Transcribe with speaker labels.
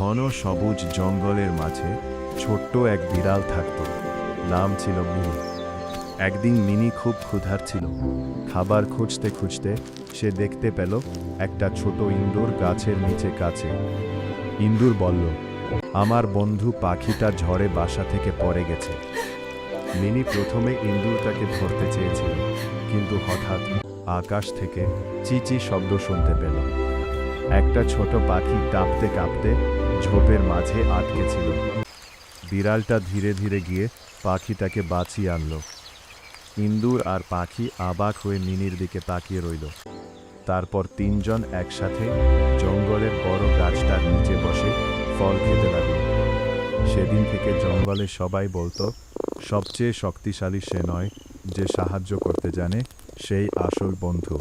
Speaker 1: ঘন সবুজ জঙ্গলের মাঝে ছোট্ট এক বিড়াল থাকত। নাম ছিল মিনি। একদিন মিনি খুব ক্ষুধার ছিল। খাবার খুঁজতে খুঁজতে সে দেখতে পেল একটা ছোট ইঁদুর গাছের নিচে কাছে। ইঁদুর বলল, আমার বন্ধু পাখিটা ঝড়ে বাসা থেকে পড়ে গেছে। মিনি প্রথমে ইঁদুরটাকে ধরতে চেয়েছিল, কিন্তু হঠাৎ আকাশ থেকে চিচি শব্দ শুনতে পেল। একটা ছোট পাখি কাঁপতে কাঁপতে ঝোপের মাঝে আটকে ছিল। বিড়ালটা ধীরে ধীরে গিয়ে পাখিটাকে বাঁচিয়ে আনল। ইঁদুর আর পাখি অবাক হয়ে মিনির দিকে তাকিয়ে রইল। তারপর তিনজন একসাথে জঙ্গলের বড় গাছটার নিচে বসে ফল খেতে লাগল। সেদিন থেকে জঙ্গলে সবাই বলতো, সবচেয়ে শক্তিশালী সে নয়, যে সাহায্য করতে জানে সেই আসল বন্ধু।